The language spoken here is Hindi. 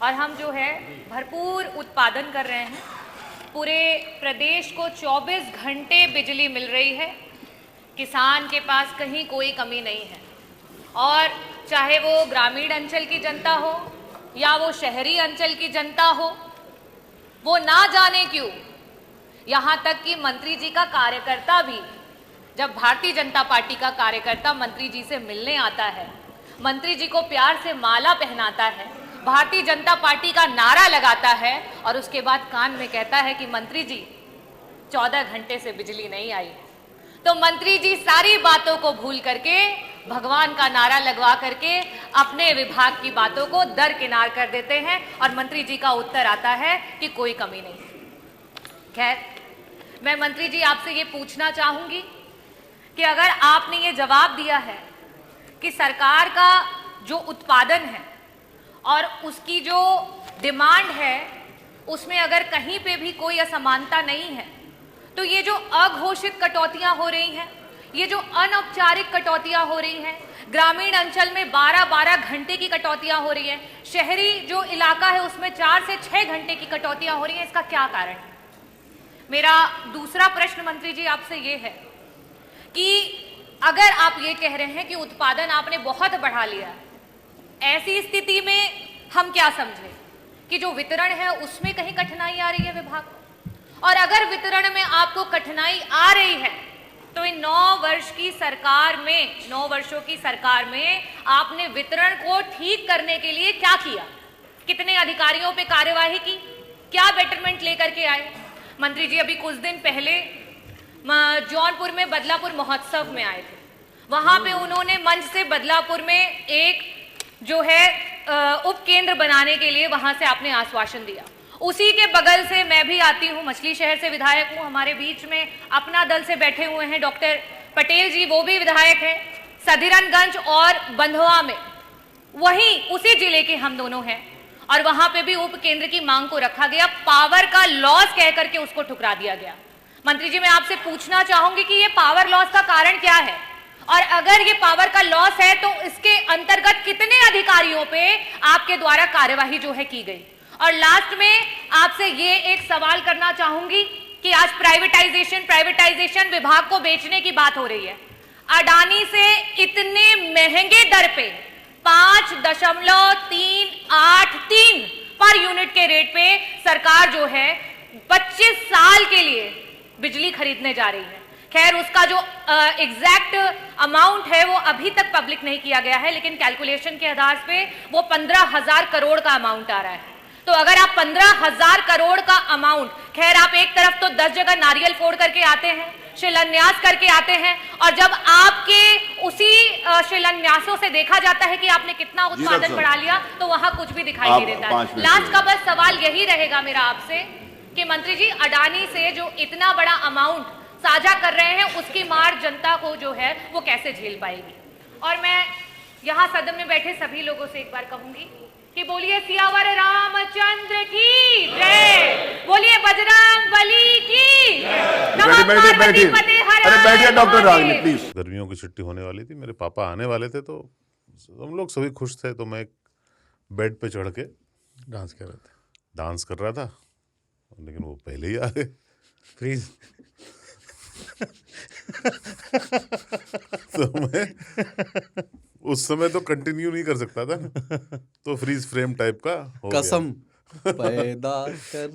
और हम जो है भरपूर उत्पादन कर रहे हैं। पूरे प्रदेश को 24 घंटे बिजली मिल रही है। किसान के पास कहीं कोई कमी नहीं है, और चाहे वो ग्रामीण अंचल की जनता हो या वो शहरी अंचल की जनता हो, वो ना जाने क्यों यहाँ तक कि मंत्री जी का कार्यकर्ता भी, जब भारतीय जनता पार्टी का कार्यकर्ता मंत्री जी से मिलने आता है, मंत्री जी को प्यार से माला पहनाता है, भारतीय जनता पार्टी का नारा लगाता है और उसके बाद कान में कहता है कि मंत्री जी 14 घंटे से बिजली नहीं आई, तो मंत्री जी सारी बातों को भूल करके भगवान का नारा लगवा करके अपने विभाग की बातों को दरकिनार कर देते हैं और मंत्री जी का उत्तर आता है कि कोई कमी नहीं। खैर, मैं मंत्री जी आपसे ये पूछना चाहूंगी कि अगर आपने ये जवाब दिया है कि सरकार का जो उत्पादन है और उसकी जो डिमांड है उसमें अगर कहीं पे भी कोई असमानता नहीं है, तो ये जो अघोषित कटौतियां हो रही हैं, ये जो अनौपचारिक कटौतियां हो रही हैं, ग्रामीण अंचल में 12-12 घंटे की कटौतियां हो रही हैं, शहरी जो इलाका है उसमें 4 से 6 घंटे की कटौतियां हो रही हैं, इसका क्या कारण है? मेरा दूसरा प्रश्न मंत्री जी आपसे ये है कि अगर आप ये कह रहे हैं कि उत्पादन आपने बहुत बढ़ा लिया है, ऐसी स्थिति में हम क्या समझें कि जो वितरण है उसमें कहीं कठिनाई आ रही है विभाग को? और अगर वितरण में आपको कठिनाई आ रही है तो इन 9 वर्षों की सरकार में आपने वितरण को ठीक करने के लिए क्या किया? कितने अधिकारियों पे कार्यवाही की? क्या बेटरमेंट लेकर के आए? मंत्री जी अभी कुछ दिन पहले जौनपुर में बदलापुर महोत्सव में आए थे। वहां पे उन्होंने मंच से बदलापुर में एक जो है उप केंद्र बनाने के लिए वहां से आपने आश्वासन दिया। उसी के बगल से मैं भी आती हूं, मछली शहर से विधायक हूं, हमारे बीच में अपना दल से बैठे हुए हैं डॉक्टर पटेल जी, वो भी विधायक हैं। सधीरनगंज और बंधवा में वहीं उसी जिले के हम दोनों हैं और वहां पे भी उप केंद्र की मांग को रखा गया। पावर का लॉस कह करके उसको ठुकरा दिया गया। मंत्री जी मैं आपसे पूछना चाहूंगी कि ये पावर लॉस का कारण क्या है, और अगर ये पावर का लॉस है तो इसके अंतर्गत कितने अधिकारियों पे आपके द्वारा कार्यवाही जो है की गई? और लास्ट में आपसे ये एक सवाल करना चाहूंगी कि आज प्राइवेटाइजेशन विभाग को बेचने की बात हो रही है। अडानी से इतने महंगे दर पे 5.383 पर यूनिट के रेट पे सरकार जो है 25 साल के लिए बिजली खरीदने जा रही है। खैर, उसका जो एग्जैक्ट अमाउंट है वो अभी तक पब्लिक नहीं किया गया है, लेकिन कैलकुलेशन के आधार पे वो 15,000 करोड़ का अमाउंट आ रहा है। तो अगर आप 15,000 करोड़ का अमाउंट, खैर आप एक तरफ तो 10 जगह नारियल फोड़ करके आते हैं, शिलान्यास करके आते हैं, और जब आपके उसी शिलान्यासों से देखा जाता है कि आपने कितना उत्पादन बढ़ा लिया, तो वहां कुछ भी दिखाई नहीं देता है। लास्ट का बस सवाल यही रहेगा मेरा आपसे कि मंत्री जी, अडानी से जो इतना बड़ा अमाउंट साझा कर रहे हैं उसकी मार जनता को जो है वो कैसे झेल पाएगी? और मैं यहां सदन में बैठे सभी लोगों से एक बार कहूंगी कि बोलिए सियावर रामचंद्र की जय, बोलिए बजरंग बली की। बैठिए डॉक्टर रागिनी प्लीज। गर्मियों की छुट्टी होने वाली थी, मेरे पापा आने वाले थे, तो हम लोग सभी खुश थे। तो मैं बेड पे चढ़ के डांस कर रहा था, लेकिन वो पहले ही आ गए। प्लीज तो मैं उस समय तो कंटिन्यू नहीं कर सकता था ना, तो फ्रीज फ्रेम टाइप का हो कसम गया। पैदा कर